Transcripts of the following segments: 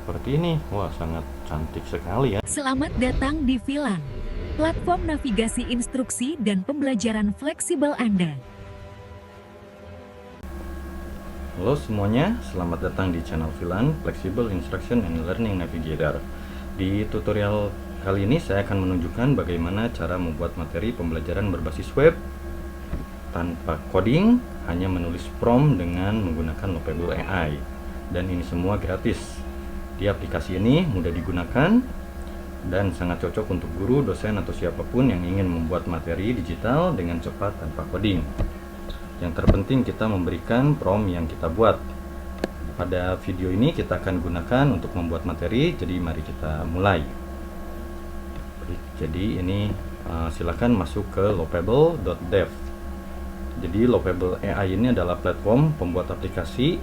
seperti ini. Wah, sangat cantik sekali ya. Selamat datang di Vilan, platform navigasi instruksi dan pembelajaran fleksibel Anda. Halo semuanya, selamat datang di channel Vilan Flexible Instruction and Learning Navigator. Di tutorial kali ini saya akan menunjukkan bagaimana cara membuat materi pembelajaran berbasis web tanpa coding, hanya menulis prompt dengan menggunakan Loopable AI. Dan ini semua gratis. Di aplikasi ini mudah digunakan dan sangat cocok untuk guru, dosen, atau siapapun yang ingin membuat materi digital dengan cepat tanpa coding. Yang terpenting kita memberikan prompt yang kita buat. Pada video ini kita akan gunakan untuk membuat materi, jadi mari kita mulai. Jadi ini silakan masuk ke loopable.dev. Jadi Loopable AI ini adalah platform pembuat aplikasi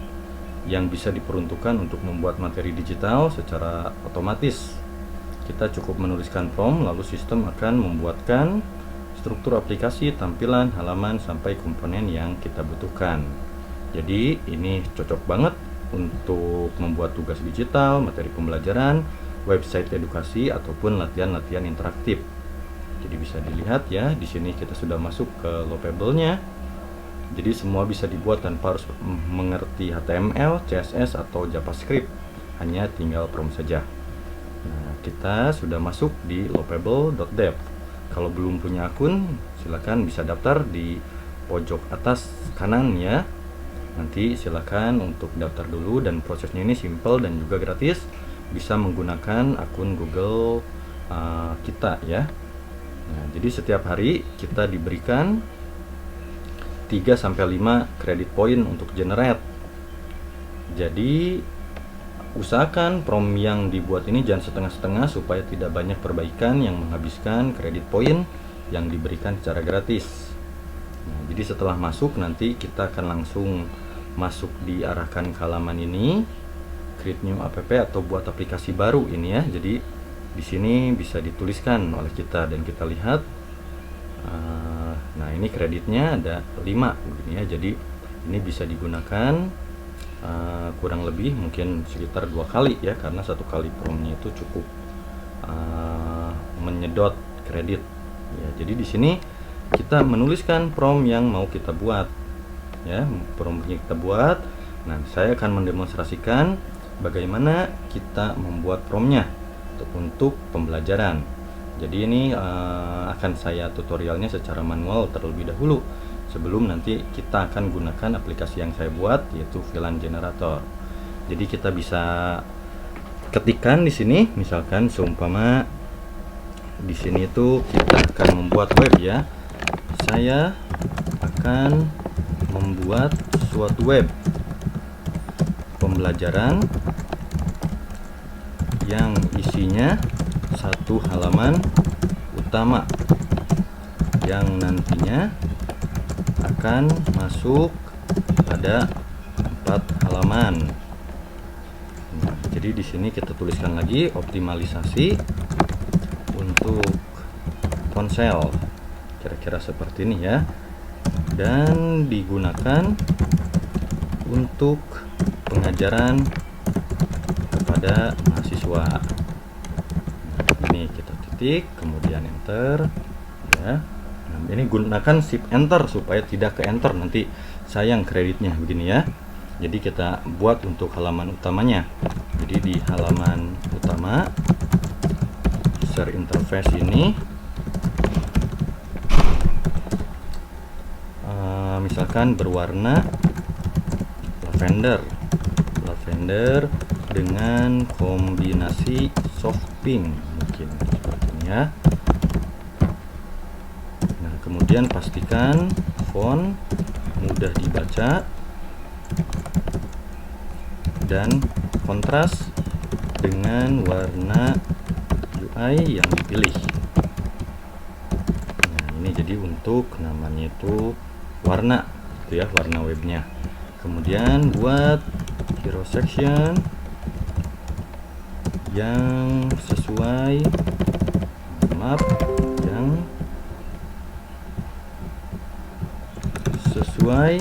yang bisa diperuntukkan untuk membuat materi digital secara otomatis. Kita cukup menuliskan prompt, lalu sistem akan membuatkan struktur aplikasi, tampilan, halaman, sampai komponen yang kita butuhkan. Jadi ini cocok banget untuk membuat tugas digital, materi pembelajaran, website edukasi, ataupun latihan-latihan interaktif. Jadi bisa dilihat ya, di sini kita sudah masuk ke Loopable-nya. Jadi semua bisa dibuat tanpa harus mengerti HTML, CSS, atau JavaScript. Hanya tinggal prompt saja. Nah, kita sudah masuk di loopable.dev. Kalau belum punya akun, silakan bisa daftar di pojok atas kanan ya. Nanti silakan untuk daftar dulu, dan prosesnya ini simple dan juga gratis. Bisa menggunakan akun Google kita ya. Nah, jadi setiap hari kita diberikan 3-5 kredit poin untuk generate. Jadi usahakan prompt yang dibuat ini jangan setengah-setengah supaya tidak banyak perbaikan yang menghabiskan kredit poin yang diberikan secara gratis. Nah, jadi setelah masuk nanti kita akan langsung masuk diarahkan ke halaman ini, create new app atau buat aplikasi baru ini ya. Jadi di sini bisa dituliskan oleh kita dan kita lihat. Nah, ini kreditnya ada 5 begini ya. Jadi ini bisa digunakan kurang lebih mungkin sekitar 2 kali ya, karena 1 kali promptnya itu cukup menyedot kredit ya. Jadi di sini kita menuliskan prompt yang mau kita buat ya, promptnya kita buat. Nah, saya akan mendemonstrasikan bagaimana kita membuat promptnya untuk pembelajaran. Jadi ini akan saya tutorialnya secara manual terlebih dahulu sebelum nanti kita akan gunakan aplikasi yang saya buat, yaitu Vilan Generator. Jadi kita bisa ketikkan di sini, misalkan seumpama di sini itu kita akan membuat web ya. Saya akan membuat suatu web pembelajaran yang isinya 1 halaman utama yang nantinya akan masuk pada 4 halaman. Nah, jadi di sini kita tuliskan lagi optimalisasi untuk ponsel, kira-kira seperti ini ya, dan digunakan untuk pengajaran kepada mahasiswa. Ini kita titik, kemudian enter ya. Nah, ini gunakan shift enter supaya tidak ke enter nanti sayang kreditnya begini ya. Jadi kita buat untuk halaman utamanya. Jadi di halaman utama user interface ini misalkan berwarna lavender dengan kombinasi soft pink mungkin seperti ini ya. Nah, kemudian pastikan font mudah dibaca dan kontras dengan warna UI yang dipilih. Nah, ini jadi untuk namanya itu warna itu ya, warna webnya. Kemudian buat hero section yang sesuai, maaf, yang sesuai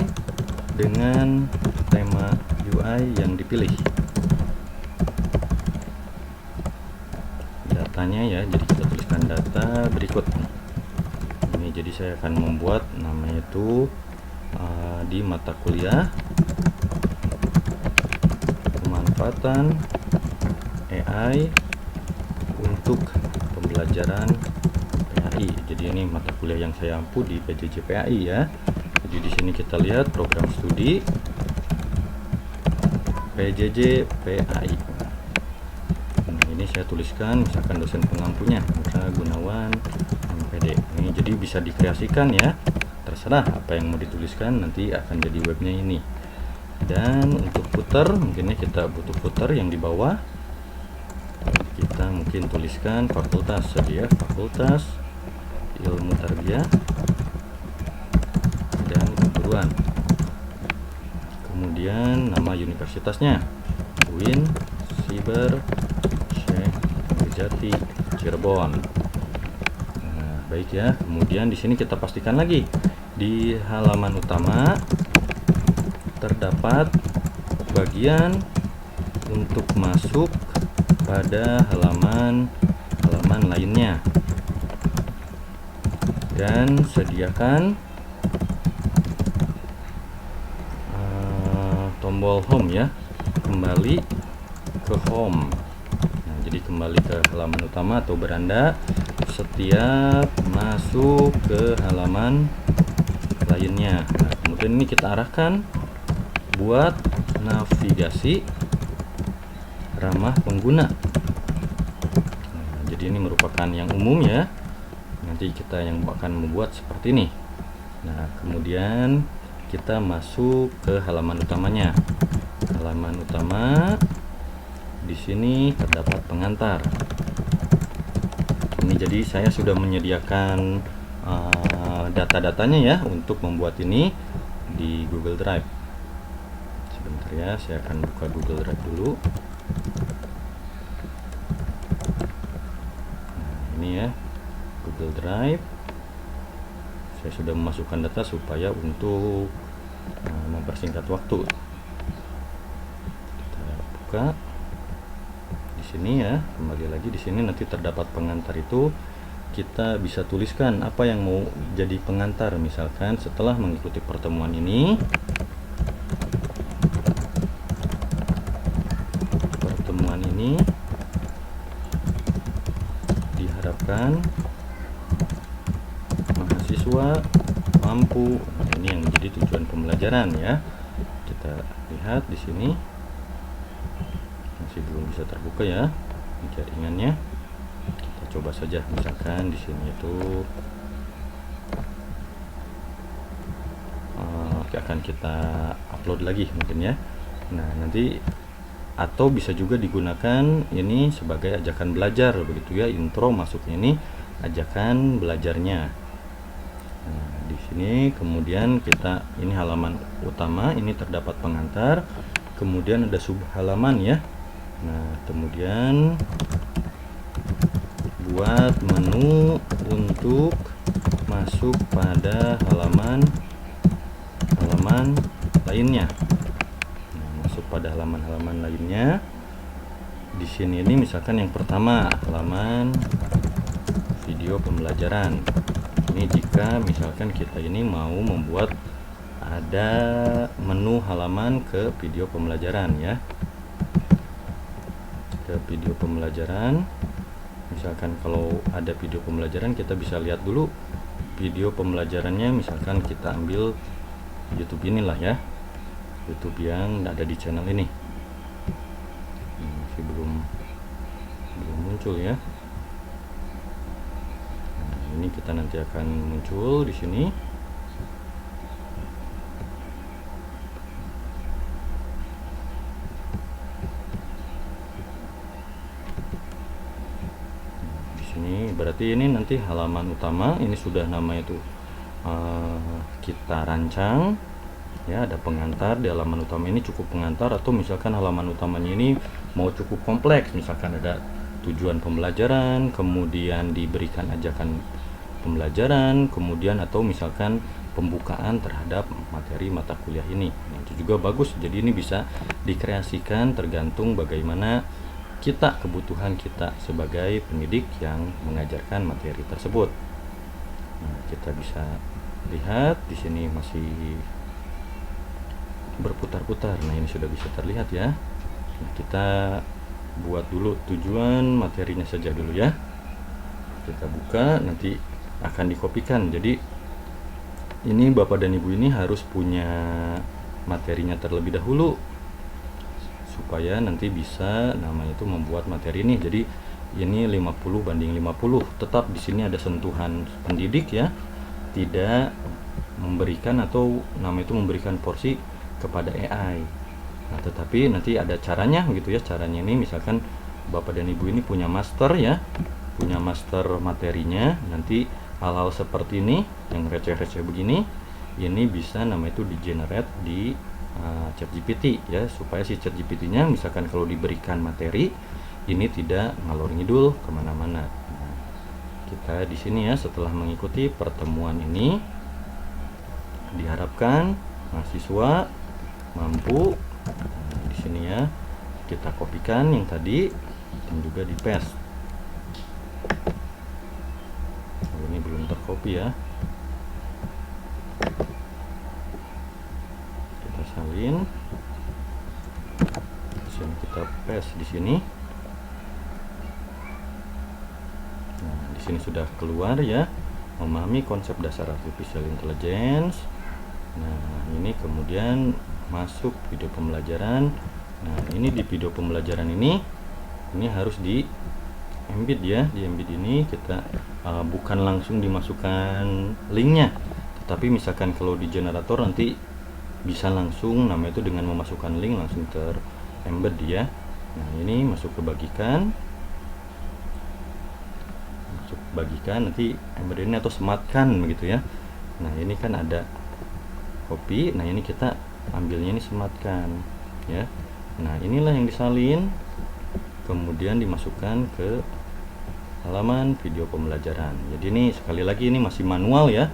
dengan tema UI yang dipilih. datanya ya. Jadi kita tuliskan data berikut. Ini jadi saya akan membuat namanya itu di mata kuliah pemanfaatan AI untuk pembelajaran PAI. Jadi ini mata kuliah yang saya ampu di PJJ PAI ya. Jadi di sini kita lihat program studi PJJ PAI. Nah, ini saya tuliskan misalkan dosen pengampunya Putra Gunawan MPD. Ini jadi bisa dikreasikan ya. Terserah apa yang mau dituliskan, nanti akan jadi webnya ini. Dan untuk footer, mungkinnya kita butuh footer yang di bawah. Kita mungkin tuliskan fakultas saja ya, Fakultas Ilmu Tarbiyah dan Keguruan. Kemudian nama universitasnya UIN Siber Syekh Nurjati Cirebon. Nah, baik ya. Kemudian di sini kita pastikan lagi di halaman utama terdapat bagian untuk masuk pada halaman lainnya, dan sediakan tombol home ya, kembali ke home. Nah, jadi kembali ke halaman utama atau beranda setiap masuk ke halaman lainnya. Nah, kemudian ini kita arahkan buat navigasi ramah pengguna. Nah, jadi ini merupakan yang umum ya. Nanti kita yang akan membuat seperti ini. Nah, kemudian kita masuk ke halaman utamanya. Halaman utama di sini terdapat pengantar. Ini jadi saya sudah menyediakan data-datanya ya untuk membuat ini di Google Drive. Sebentar ya, saya akan buka Google Drive dulu. Nah, ini ya Google Drive. Saya sudah memasukkan data supaya untuk mempersingkat waktu. Kita buka di sini ya. Kembali lagi di sini nanti terdapat pengantar itu. Kita bisa tuliskan apa yang mau jadi pengantar. Misalkan setelah mengikuti pertemuan ini, diharapkan mahasiswa mampu. Nah, ini yang menjadi tujuan pembelajaran ya. Kita lihat di sini masih belum bisa terbuka ya jaringannya. Kita coba saja, misalkan di sini itu akan kita upload lagi mungkin ya. Nah, nanti atau bisa juga digunakan ini sebagai ajakan belajar begitu ya. Intro masuknya ini ajakan belajarnya. Nah, di sini kemudian kita ini halaman utama, ini terdapat pengantar, kemudian ada sub halaman ya. Nah, kemudian buat menu untuk masuk pada halaman lainnya. Nah, masuk pada halaman lainnya. Di sini ini misalkan yang pertama halaman video pembelajaran. Ini jika misalkan kita ini mau membuat ada menu halaman ke video pembelajaran ya. Ke video pembelajaran. Misalkan kalau ada video pembelajaran, kita bisa lihat dulu video pembelajarannya. Misalkan kita ambil YouTube inilah ya, YouTube yang ada di channel ini. Masih belum muncul ya. Nah, ini kita nanti akan muncul di sini. Di sini berarti ini nanti halaman utama, ini sudah namanya itu kita rancang ya. Ada pengantar di halaman utama ini, cukup pengantar, atau misalkan halaman utamanya ini mau cukup kompleks, misalkan ada tujuan pembelajaran, kemudian diberikan ajakan pembelajaran, kemudian atau misalkan pembukaan terhadap materi mata kuliah ini. Nah, itu juga bagus. Jadi ini bisa dikreasikan tergantung bagaimana kebutuhan kita sebagai pendidik yang mengajarkan materi tersebut. Nah, kita bisa lihat di sini masih berputar-putar. Nah, ini sudah bisa terlihat ya. Nah, kita buat dulu tujuan materinya saja dulu ya. Kita buka, nanti akan dikopikan. Jadi ini Bapak dan Ibu ini harus punya materinya terlebih dahulu supaya nanti bisa namanya itu membuat materi ini. Jadi ini 50:50. Tetap di sini ada sentuhan pendidik ya. Tidak memberikan atau namanya itu memberikan porsi kepada AI. Nah, tetapi nanti ada caranya gitu ya. Caranya ini misalkan Bapak dan Ibu ini punya master ya. Punya master materinya, nanti hal-hal seperti ini yang receh-receh begini ini bisa namanya itu di generate di ChatGPT ya, supaya si ChatGPT-nya misalkan kalau diberikan materi ini tidak ngalor ngidul kemana-mana. Nah, kita di sini ya, setelah mengikuti pertemuan ini diharapkan mahasiswa mampu di sini ya, kita kopikan yang tadi dan juga di paste. Ini belum tercopy ya, kita salin di sini, kita paste di sini. Nah, di sini sudah keluar ya, memahami konsep dasar artificial intelligence. Nah, ini kemudian masuk video pembelajaran. Nah, ini di video pembelajaran ini harus di embed ya. Di embed ini kita bukan langsung dimasukkan linknya, tetapi misalkan kalau di generator nanti bisa langsung namanya itu dengan memasukkan link langsung ter-embed ya. Nah, ini masuk ke bagikan, nanti embed ini atau sematkan begitu ya. Nah, ini kan ada copy, nah ini kita ambilnya ini sematkan ya. Nah, inilah yang disalin kemudian dimasukkan ke halaman video pembelajaran. Jadi ini sekali lagi ini masih manual ya,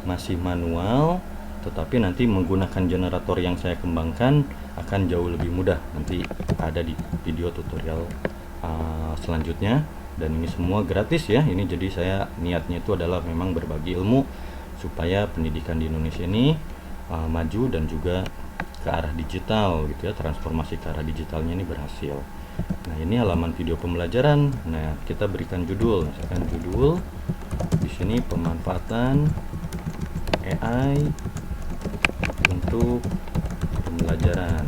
masih manual, tetapi nanti menggunakan generator yang saya kembangkan akan jauh lebih mudah. Nanti ada di video tutorial selanjutnya, dan ini semua gratis ya. Ini jadi saya niatnya itu adalah memang berbagi ilmu supaya pendidikan di Indonesia ini maju dan juga ke arah digital gitu ya, transformasi ke arah digitalnya ini berhasil. Nah, ini halaman video pembelajaran. Nah, kita berikan judul, misalkan judul di sini pemanfaatan AI untuk pembelajaran.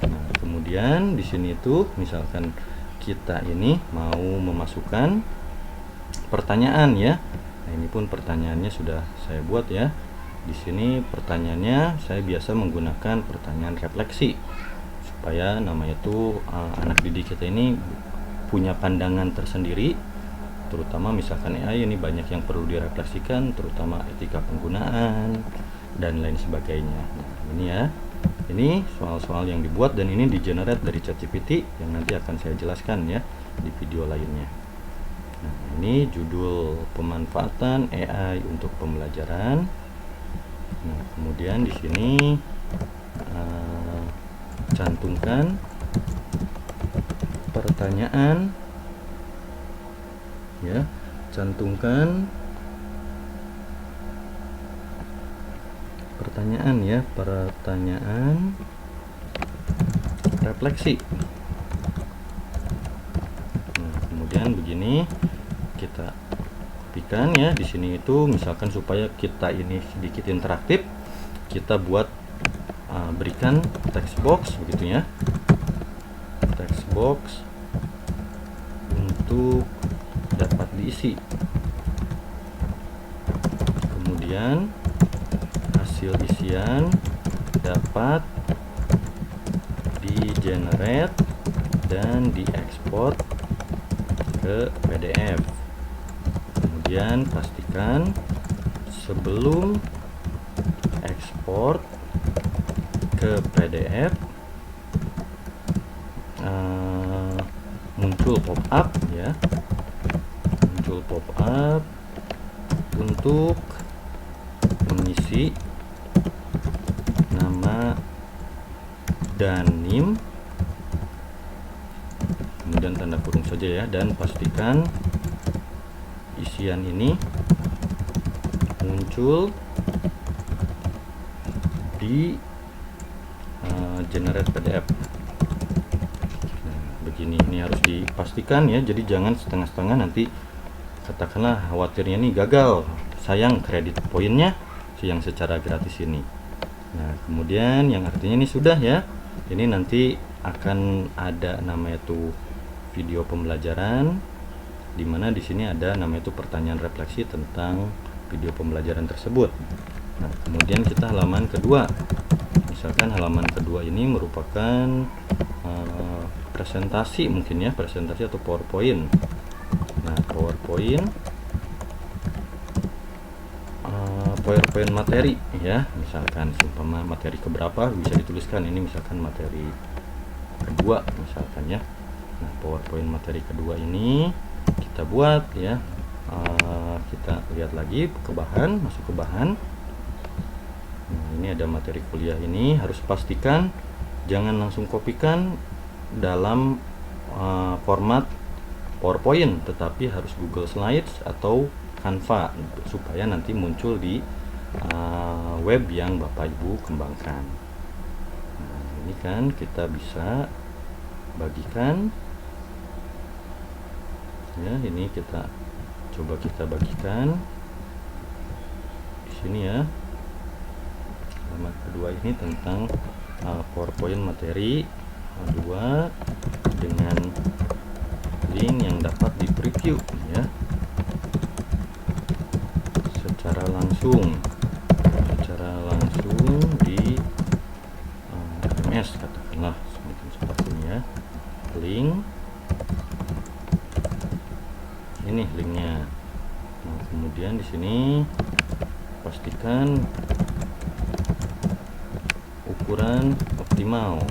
Nah, kemudian di sini itu misalkan kita ini mau memasukkan pertanyaan ya. Nah, ini pun pertanyaannya sudah saya buat ya. Di sini pertanyaannya saya biasa menggunakan pertanyaan refleksi supaya namanya itu anak didik kita ini punya pandangan tersendiri, terutama misalkan AI ini banyak yang perlu direfleksikan, terutama etika penggunaan dan lain sebagainya. Nah, ini ya, ini soal-soal yang dibuat dan ini di generate dari ChatGPT yang nanti akan saya jelaskan ya di video lainnya. Nah, ini judul pemanfaatan AI untuk pembelajaran. Nah, kemudian di sini cantumkan pertanyaan ya, cantumkan pertanyaan ya, pertanyaan refleksi. Nah, kemudian begini kita kopikan ya. Di sini itu misalkan supaya kita ini sedikit interaktif, kita buat berikan text box begitu ya, text box untuk dapat diisi. Kemudian hasil isian dapat di generate dan diekspor ke PDF. Kemudian pastikan sebelum ekspor ke PDF muncul pop-up ya, muncul pop-up untuk mengisi nama dan NIM kemudian tanda kurung saja ya, dan pastikan isian ini muncul di generate PDF. Nah, begini, ini harus dipastikan ya, jadi jangan setengah-setengah, nanti katakanlah khawatirnya nih gagal, sayang kredit poinnya yang secara gratis ini. Nah, kemudian yang artinya ini sudah ya, ini nanti akan ada namanya tuh video pembelajaran, dimana di sini ada namanya itu pertanyaan refleksi tentang video pembelajaran tersebut. Nah, kemudian kita halaman kedua. Misalkan halaman kedua ini merupakan presentasi, mungkin ya, presentasi atau PowerPoint. Nah, PowerPoint materi ya, misalkan seumpama materi keberapa bisa dituliskan, ini misalkan materi kedua misalkan ya. Nah, PowerPoint materi kedua ini kita buat ya. Kita lihat lagi ke bahan, masuk ke bahan. Nah, ini ada materi kuliah ini, harus pastikan jangan langsung kopikan dalam format PowerPoint, tetapi harus Google Slides atau Canva supaya nanti muncul di web yang Bapak Ibu kembangkan. Nah, ini kan kita bisa bagikan ya, ini kita coba kita bagikan di sini ya. Halaman kedua ini tentang PowerPoint materi 2 dengan link yang dapat di preview ya secara langsung di MS katakanlah semacam seperti ini ya. Link ini linknya. Nah, kemudian di sini pastikan ukuran optimal.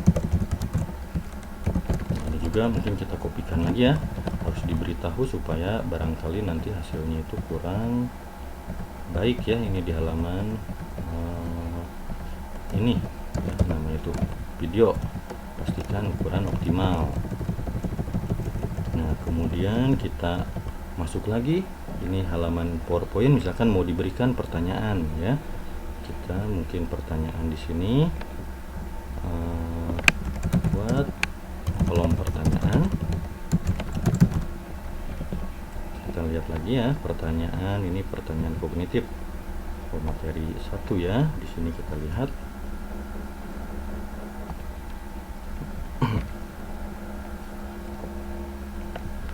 Ini juga mungkin kita kopikan lagi ya, harus diberitahu supaya barangkali nanti hasilnya itu kurang baik ya. Ini di halaman ini ya, namanya itu video, pastikan ukuran optimal. Nah, kemudian kita masuk lagi, ini halaman PowerPoint, misalkan mau diberikan pertanyaan ya, kita mungkin pertanyaan di sini buat kolom pertanyaan. Kita lihat lagi ya, pertanyaan ini pertanyaan kognitif materi 1 ya. Di sini kita lihat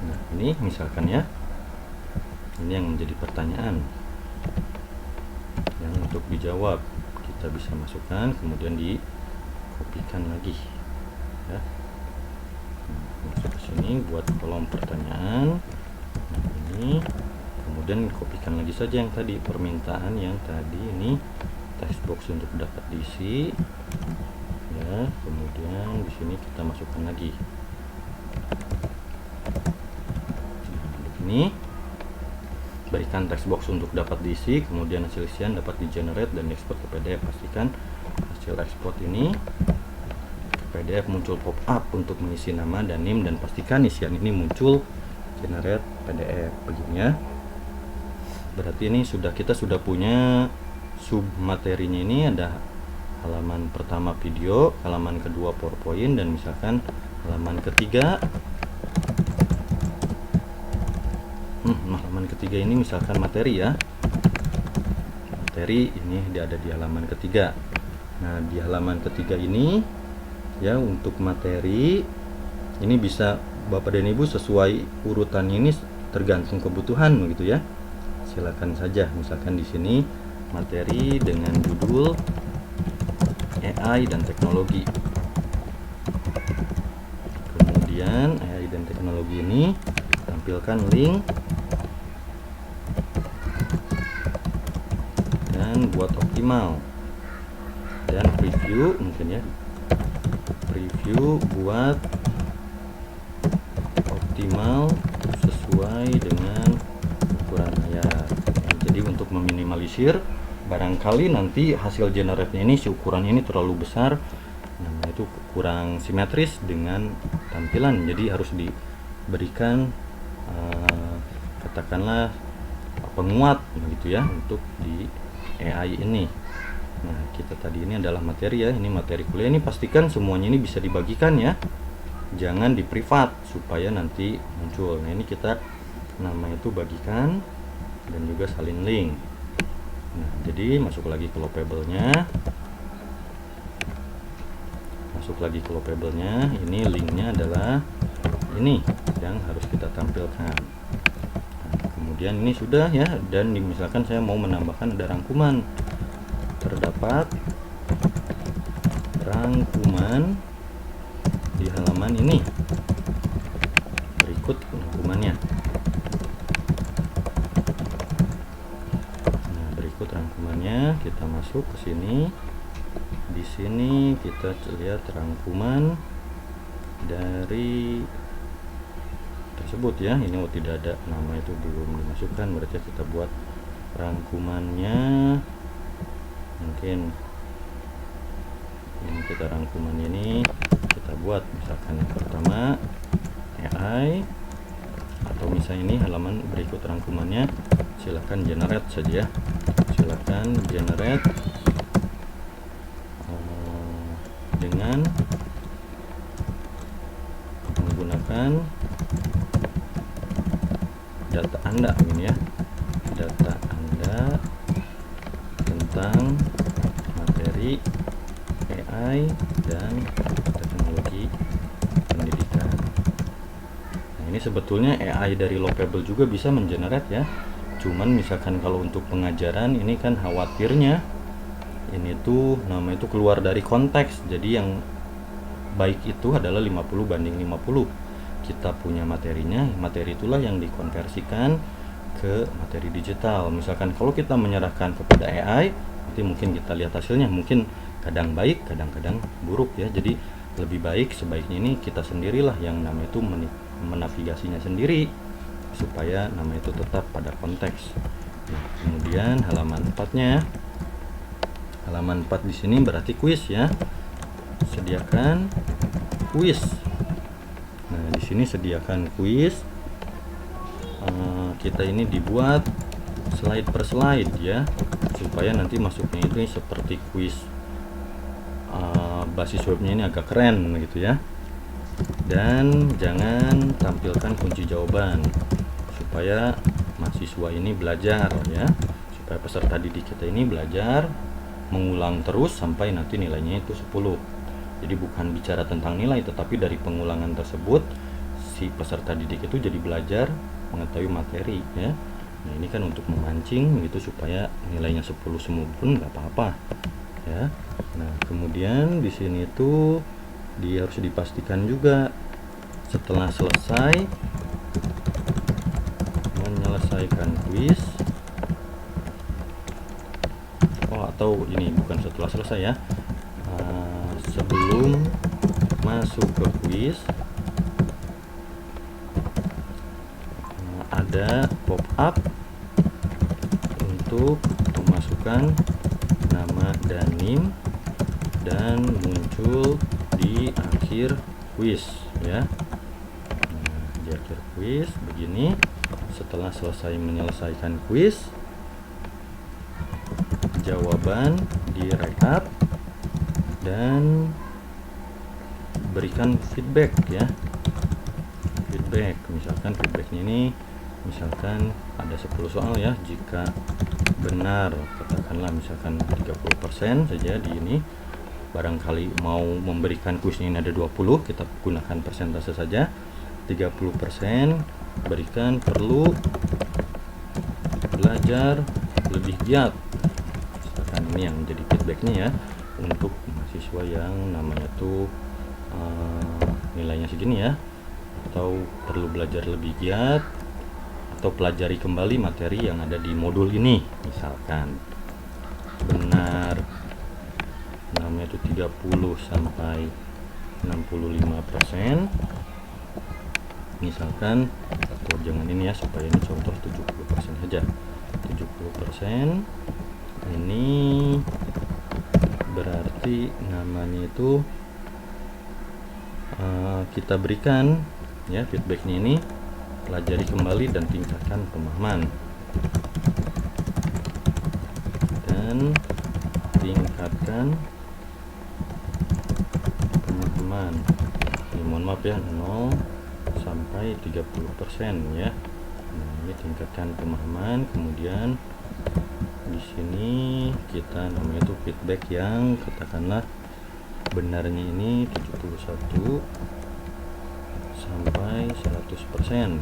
nah, ini misalkan ya, ini yang menjadi pertanyaan yang untuk dijawab, kita bisa masukkan kemudian dikopikan lagi ya. Masuk ke sini buat kolom pertanyaan. Nah, ini kemudian kopikan lagi saja yang tadi, permintaan yang tadi, ini text box untuk dapat diisi ya. Kemudian di sini kita masukkan lagi. Nah, ini berikan text box untuk dapat diisi, kemudian hasil isian dapat di generate dan export ke PDF. Pastikan hasil export ini ke PDF muncul pop up untuk mengisi nama dan NIM, dan pastikan isian ini muncul generate PDF begini ya. Berarti ini kita sudah punya sub materinya, ini ada halaman pertama video, halaman kedua PowerPoint, dan misalkan halaman ketiga halaman ketiga ini misalkan materi ya, materi ini ada di halaman ketiga. Nah, di halaman ketiga ini ya, untuk materi ini bisa Bapak dan Ibu sesuai urutannya, ini tergantung kebutuhan begitu ya. Silakan saja, misalkan di sini materi dengan judul AI dan teknologi. Kemudian AI dan teknologi ini tampilkan link dan buat optimal, dan preview mungkin ya, preview buat optimal sesuai dengan ukuran layar. Jadi untuk meminimalisir barangkali nanti hasil generate-nya ini, si ukuran ini terlalu besar, nah itu kurang simetris dengan tampilan, jadi harus diberikan katakanlah penguat begitu ya untuk di AI ini. Nah, kita tadi ini adalah materi ya, ini materi kuliah, ini pastikan semuanya ini bisa dibagikan ya, jangan di privat supaya nanti muncul. Nah, ini kita nama itu bagikan dan juga salin link. Nah, jadi masuk lagi ke loopable-nya, ini linknya adalah ini yang harus kita tampilkan. Nah, kemudian ini sudah ya, dan misalkan saya mau menambahkan ada rangkuman, terdapat rangkuman di halaman ini, berikut rangkumannya. Nah, berikut rangkumannya, kita masuk ke sini. Di sini kita lihat rangkuman dari tersebut ya. Ini tidak ada nama, itu belum dimasukkan, berarti kita buat rangkumannya. Mungkin ini kita rangkuman ini kita buat misalkan yang pertama AI, atau misalnya ini halaman berikut rangkumannya, silahkan generate saja ya, silahkan generate dengan menggunakan data Anda ini ya, data Anda tentang materi AI dan teknologi pendidikan. Nah, ini sebetulnya AI dari Loopable juga bisa mengenerate ya, cuman misalkan kalau untuk pengajaran ini kan khawatirnya ini tuh nama itu keluar dari konteks. Jadi yang baik itu adalah 50/50. Kita punya materinya, materi itulah yang dikonversikan ke materi digital. Misalkan kalau kita menyerahkan kepada AI, nanti mungkin kita lihat hasilnya, mungkin kadang baik, kadang-kadang buruk ya. Jadi lebih baik, sebaiknya ini kita sendirilah yang nama itu menavigasinya sendiri supaya nama itu tetap pada konteks. Nah, kemudian halaman 4-nya. Halaman 4 di sini berarti kuis ya. Sediakan kuis. Nah, di sini sediakan kuis. Kita ini dibuat slide per slide ya, supaya nanti masuknya itu seperti kuis. Basis webnya ini agak keren gitu ya. Dan jangan tampilkan kunci jawaban supaya mahasiswa ini belajar ya, supaya peserta didik kita ini belajar mengulang terus sampai nanti nilainya itu 10. Jadi bukan bicara tentang nilai, tetapi dari pengulangan tersebut si peserta didik itu jadi belajar mengetahui materi ya. Nah, ini kan untuk memancing gitu supaya nilainya 10 semua pun nggak apa-apa ya. Nah, kemudian di sini tuh dia harus dipastikan juga setelah selesai menyelesaikan kuis, atau ini bukan setelah selesai ya, sebelum masuk ke kuis ada pop-up untuk memasukkan nama dan NIM dan muncul di akhir kuis ya. Nah, di akhir kuis begini, setelah selesai menyelesaikan kuis, jawaban direkap dan berikan feedback ya. Feedback, misalkan feedbacknya ini misalkan ada 10 soal ya, jika benar katakanlah misalkan 30% saja di ini, barangkali mau memberikan kuisnya ini ada 20, kita gunakan persentase saja, 30% berikan perlu belajar lebih giat. Misalkan ini yang menjadi feedbacknya ya, untuk mahasiswa yang namanya tuh nilainya segini ya, atau perlu belajar lebih giat, atau pelajari kembali materi yang ada di modul ini. Misalkan benar namanya itu 30 sampai 65%, misalkan, atau jangan ini ya, supaya ini contoh 70% saja. 70% ini berarti namanya itu kita berikan ya feedbacknya ini, pelajari kembali dan tingkatkan pemahaman. Dan tingkatkan pemahaman. Ini mohon maaf ya, 0 sampai 30% ya. Nah, ini tingkatkan pemahaman. Kemudian di sini kita namanya itu feedback yang katakanlah benarnya ini 71 sampai 100%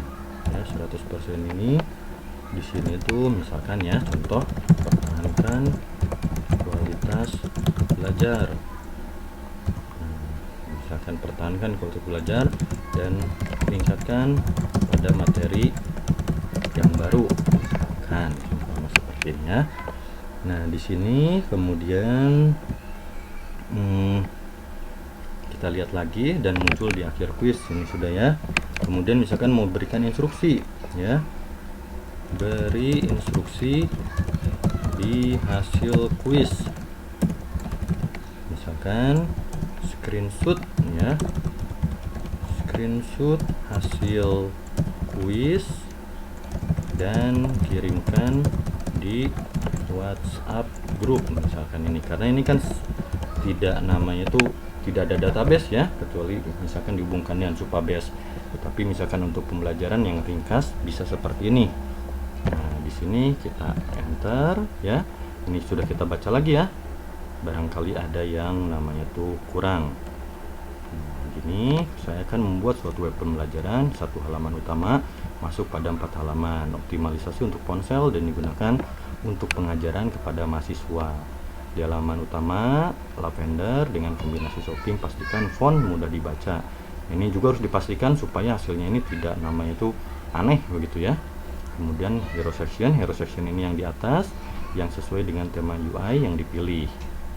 ya. 100% ini di sini tuh misalkan ya, contoh pertahankan kualitas belajar. Misalkan pertahankan kualitas belajar dan tingkatkan pada materi yang baru, misalkan contohnya seperti ini ya. Nah, di sini kemudian kita lihat lagi dan muncul di akhir kuis ini sudah ya. Kemudian misalkan mau berikan instruksi ya, beri instruksi di hasil kuis, misalkan screenshot ya, screenshot hasil kuis dan kirimkan di WhatsApp grup misalkan ini, karena ini kan tidak namanya itu tidak ada database ya, kecuali misalkan dihubungkan dengan Supabase. Tetapi misalkan untuk pembelajaran yang ringkas bisa seperti ini. Nah, di sini kita enter ya. Ini sudah kita baca lagi ya. Barangkali ada yang namanya tuh kurang. Nah, gini saya akan membuat suatu web pembelajaran, satu halaman utama masuk pada 4 halaman, optimalisasi untuk ponsel dan digunakan untuk pengajaran kepada mahasiswa. Di halaman utama lavender dengan kombinasi shopping, pastikan font mudah dibaca. Ini juga harus dipastikan supaya hasilnya ini tidak namanya itu aneh begitu ya. Kemudian hero section ini yang di atas yang sesuai dengan tema UI yang dipilih.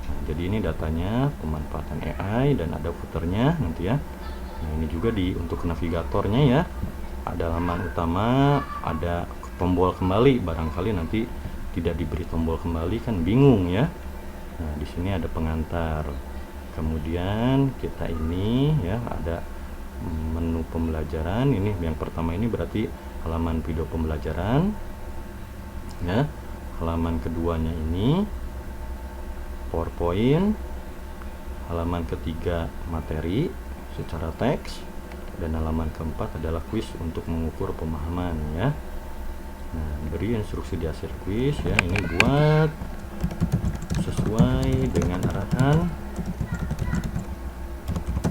Nah, jadi ini datanya pemanfaatan AI dan ada footernya nanti ya. Nah, ini juga untuk navigatornya ya. Ada halaman utama, ada tombol kembali, barangkali nanti tidak diberi tombol kembali kan bingung ya. Nah, di sini ada pengantar. Kemudian kita ini ya ada menu pembelajaran. Ini yang pertama ini berarti halaman video pembelajaran. Ya. Halaman keduanya ini PowerPoint. Halaman ketiga materi secara teks dan halaman keempat adalah kuis untuk mengukur pemahaman ya. Nah, beri instruksi di hasil kuis ya. Ini buat sesuai dengan arahan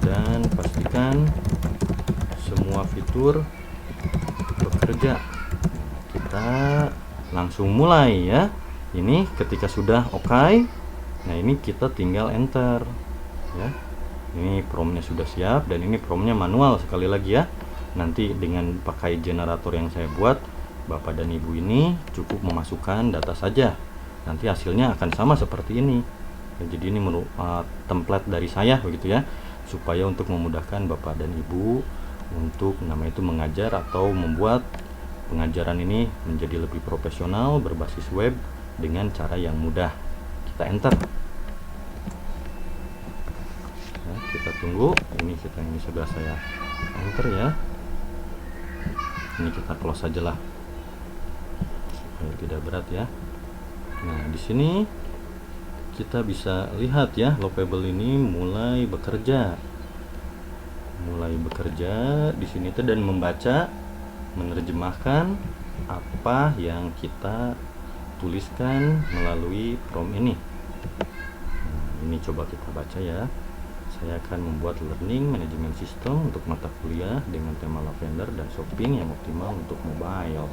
dan pastikan semua fitur bekerja. Kita langsung mulai ya. Ini ketika sudah oke, nah ini kita tinggal enter ya. Ini promnya sudah siap dan ini promnya manual sekali lagi ya. Nanti dengan pakai generator yang saya buat, Bapak dan Ibu ini cukup memasukkan data saja. Nanti hasilnya akan sama seperti ini ya. Jadi ini template dari saya begitu ya, supaya untuk memudahkan Bapak dan Ibu untuk namanya itu mengajar atau membuat pengajaran ini menjadi lebih profesional berbasis web dengan cara yang mudah. Kita enter ya, kita tunggu. Ini sudah saya enter ya. Ini kita close saja lah supaya tidak berat ya. Nah, di sini kita bisa lihat ya, Lovable ini mulai bekerja di sini tuh, dan membaca, menerjemahkan apa yang kita tuliskan melalui prompt ini. Nah, ini coba kita baca ya. Saya akan membuat learning management system untuk mata kuliah dengan tema lavender dan shopping yang optimal untuk mobile.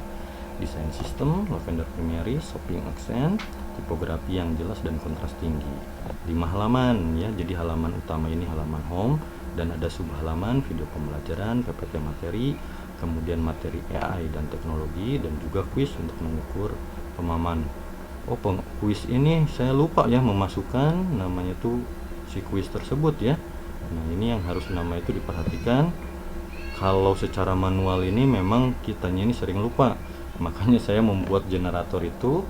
Desain sistem lavender primary, shopping accent, tipografi yang jelas dan kontras tinggi. 5 halaman ya. Jadi halaman utama ini halaman home dan ada subhalaman video pembelajaran, PPT materi, kemudian materi AI dan teknologi, dan juga kuis untuk mengukur pemahaman. Oh, kuis ini saya lupa ya memasukkan namanya tuh si kuis tersebut ya. Nah, ini yang harus nama itu diperhatikan. Kalau secara manual ini memang kitanya ini sering lupa. Makanya saya membuat generator itu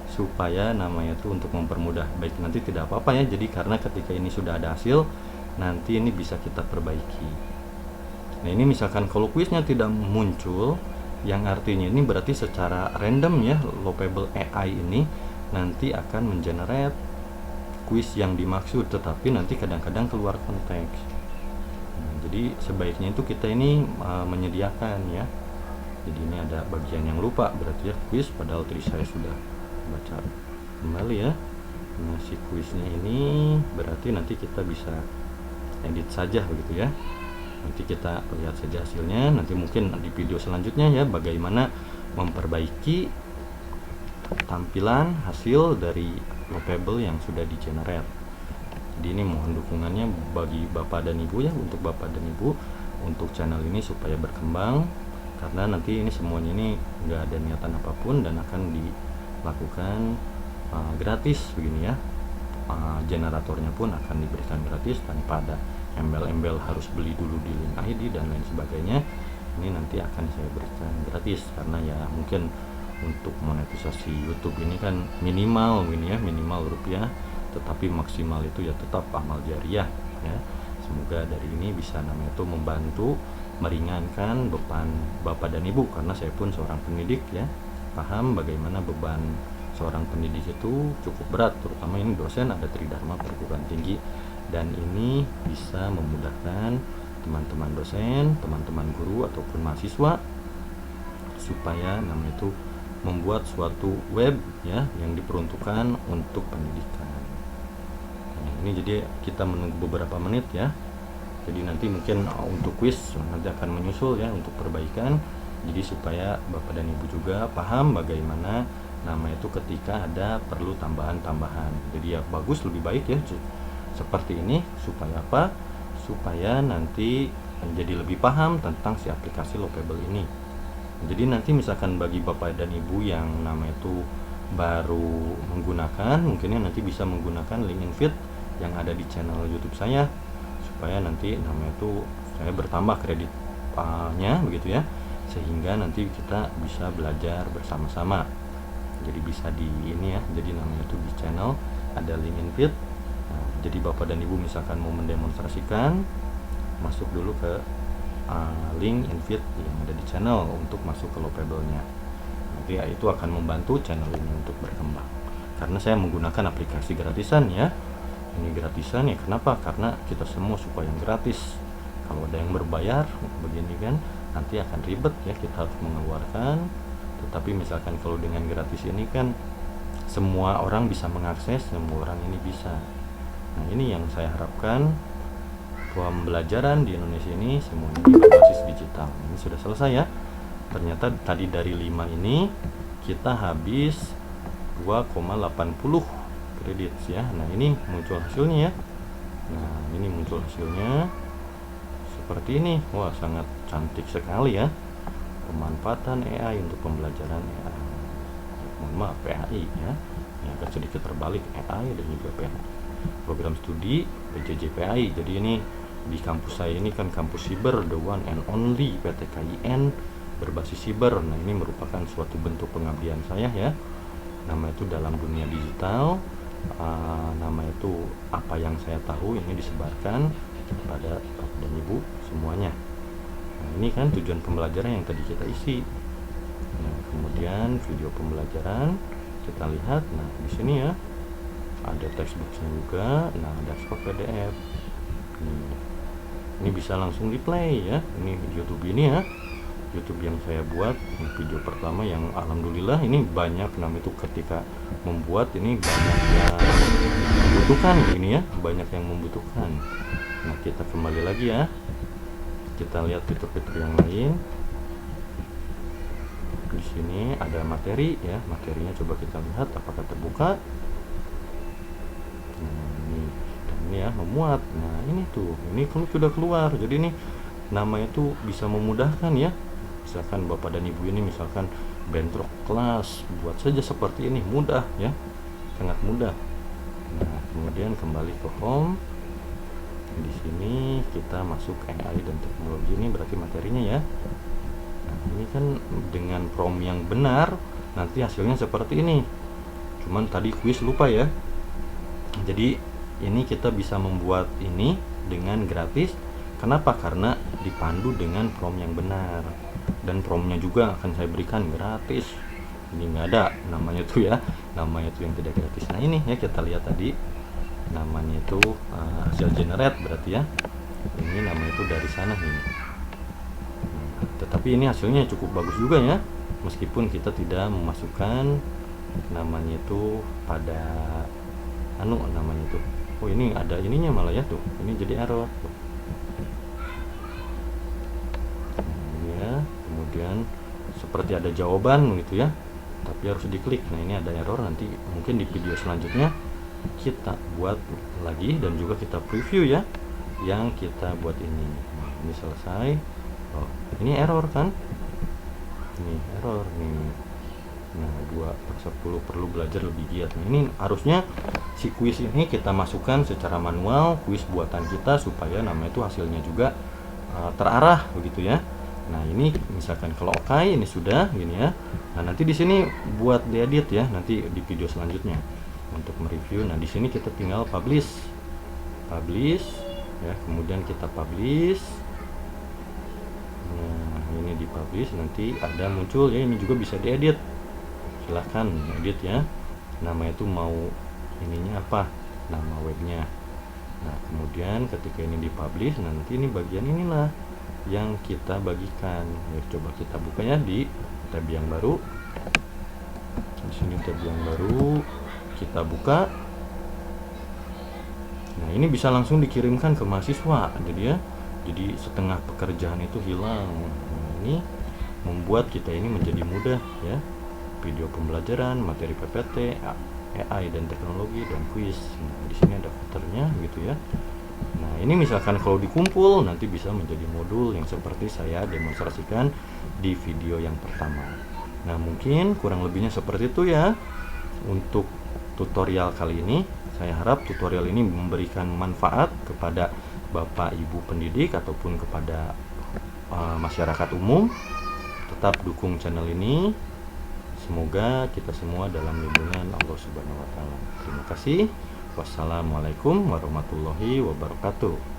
supaya namanya itu untuk mempermudah. Baik, nanti tidak apa-apa ya. Jadi karena ketika ini sudah ada hasil, nanti ini bisa kita perbaiki. Nah ini misalkan kalau kuisnya tidak muncul, yang artinya ini berarti secara random ya, Lovable AI ini nanti akan mengenerate kuis yang dimaksud, tetapi nanti kadang-kadang keluar konteks. Nah, jadi sebaiknya itu kita ini menyediakan ya. Jadi ini ada bagian yang lupa berarti ya, kuis, padahal tadi saya sudah baca kembali ya. Nah si kuisnya ini berarti nanti kita bisa edit saja begitu ya. Nanti kita lihat saja hasilnya, nanti mungkin di video selanjutnya ya, bagaimana memperbaiki tampilan hasil dari Lovable yang sudah di generate. Jadi ini mohon dukungannya bagi Bapak dan Ibu ya, untuk Bapak dan Ibu untuk channel ini supaya berkembang, karena nanti ini semuanya ini nggak ada niatan apapun dan akan dilakukan gratis begini ya. Generatornya pun akan diberikan gratis tanpa ada embel-embel harus beli dulu di link ID dan lain sebagainya. Ini nanti akan saya berikan gratis, karena ya mungkin untuk monetisasi YouTube ini kan minimal ini ya, minimal rupiah, tetapi maksimal itu ya tetap amal jariah ya. Semoga dari ini bisa namanya itu membantu meringankan beban Bapak dan Ibu, karena saya pun seorang pendidik ya, paham bagaimana beban seorang pendidik itu cukup berat, terutama ini dosen ada Tridharma perguruan tinggi, dan ini bisa memudahkan teman-teman dosen, teman-teman guru ataupun mahasiswa supaya namanya itu membuat suatu web ya yang diperuntukkan untuk pendidikan. Nah, ini jadi kita menunggu beberapa menit ya. Jadi nanti mungkin untuk kuis nanti akan menyusul ya untuk perbaikan. Jadi supaya Bapak dan Ibu juga paham bagaimana nama itu ketika ada perlu tambahan-tambahan. Jadi ya bagus, lebih baik ya seperti ini, supaya apa? Supaya nanti menjadi lebih paham tentang si aplikasi Lovable ini. Jadi nanti misalkan bagi Bapak dan Ibu yang nama itu baru menggunakan, mungkinnya nanti bisa menggunakan link invite yang ada di channel YouTube saya, supaya nanti nama itu saya bertambah kreditnya begitu ya, sehingga nanti kita bisa belajar bersama-sama. Jadi bisa di ini ya, jadi namanya itu di channel ada link invite. Nah, jadi Bapak dan Ibu misalkan mau mendemonstrasikan, masuk dulu ke link invite yang ada di channel untuk masuk ke Lovable-nya. Nanti ya, itu akan membantu channel ini untuk berkembang. Karena saya menggunakan aplikasi gratisan ya. Ini gratisan ya, kenapa? Karena kita semua suka yang gratis. Kalau ada yang berbayar begini kan nanti akan ribet ya, kita harus mengeluarkan. Tetapi misalkan kalau dengan gratis ini kan semua orang bisa mengakses, semua orang ini bisa. Nah ini yang saya harapkan, pembelajaran di Indonesia ini semuanya berbasis digital. Ini sudah selesai ya. Ternyata tadi dari 5 ini kita habis 2,80 kredit ya. Nah ini muncul hasilnya ya. Nah ini muncul hasilnya seperti ini. Wah sangat cantik sekali ya. Pemanfaatan AI untuk pembelajaran AI. Mohon maaf, PAI ya. Ini agak sedikit terbalik, AI dan juga PAI. Program studi PJJ PAI. Jadi ini di kampus saya ini kan kampus siber, the one and only PTKIN berbasis siber. Nah ini merupakan suatu bentuk pengabdian saya ya. Nama itu dalam dunia digital. Nama itu apa yang saya tahu ini disebarkan kepada Bapak dan Ibu semuanya. Nah ini kan tujuan pembelajaran yang tadi kita isi. Nah kemudian video pembelajaran kita lihat. Nah di sini ya ada textbooknya juga. Nah ada stok PDF. Ini bisa langsung di play ya. Ini YouTube ini ya, YouTube yang saya buat, ini video pertama yang alhamdulillah ini banyak nama itu ketika membuat ini banyak yang membutuhkan ini ya, banyak yang membutuhkan. Nah kita kembali lagi ya, kita lihat fitur-fitur yang lain. Di sini ada materi ya, materinya coba kita lihat apakah terbuka. Ini ya memuat. Nah ini tuh, ini kalau sudah keluar, jadi ini namanya tuh bisa memudahkan ya. Misalkan Bapak dan Ibu ini misalkan bentrok kelas, buat saja seperti ini, mudah ya, sangat mudah. Nah kemudian kembali ke home. Di sini kita masuk AI dan teknologi, ini berarti materinya ya. Nah ini kan dengan prompt yang benar nanti hasilnya seperti ini. Cuman tadi kuis lupa ya. Jadi ini kita bisa membuat ini dengan gratis. Kenapa? Karena dipandu dengan prompt yang benar, dan promptnya juga akan saya berikan gratis. Ini nggak ada namanya tuh ya, namanya tuh yang tidak gratis. Nah ini ya, kita lihat tadi namanya itu hasil generate, berarti ya ini namanya itu dari sana ini. Tetapi ini hasilnya cukup bagus juga ya, meskipun kita tidak memasukkan namanya itu pada namanya itu. Oh ini ada ininya malah ya tuh, ini jadi error tuh. Ini ya, kemudian seperti ada jawaban gitu ya, tapi harus diklik. Nah ini ada error, nanti mungkin di video selanjutnya kita buat lagi dan juga kita preview ya yang kita buat ini. Nah, ini selesai. Oh, ini error kan, ini error nih. Nah 2/10 perlu belajar lebih giat. Nah, ini harusnya si kuis ini kita masukkan secara manual, kuis buatan kita, supaya nama itu hasilnya juga terarah begitu ya. Nah ini misalkan kalau oke, ini sudah gini ya. Nah nanti di sini buat diedit ya, nanti di video selanjutnya untuk mereview. Nah di sini kita tinggal publish ya, kemudian kita publish. Nah ini di publish, nanti ada muncul ya, ini juga bisa diedit, silahkan edit ya, nama itu mau ininya apa, nama webnya. Nah kemudian ketika ini dipublish, nanti ini bagian inilah yang kita bagikan ya. Coba kita bukanya di tab yang baru. Di sini tab yang baru kita buka. Nah ini bisa langsung dikirimkan ke mahasiswa, jadi setengah pekerjaan itu hilang. Nah, ini membuat kita ini menjadi mudah ya, video pembelajaran, materi PPT, AI dan teknologi, dan kuis. Nah di sini ada filternya gitu ya. Nah ini misalkan kalau dikumpul nanti bisa menjadi modul yang seperti saya demonstrasikan di video yang pertama. Nah mungkin kurang lebihnya seperti itu ya untuk tutorial kali ini. Saya harap tutorial ini memberikan manfaat kepada Bapak Ibu pendidik ataupun kepada masyarakat umum. Tetap dukung channel ini. Semoga kita semua dalam lindungan Allah Subhanahu wa Ta'ala. Terima kasih. Wassalamualaikum warahmatullahi wabarakatuh.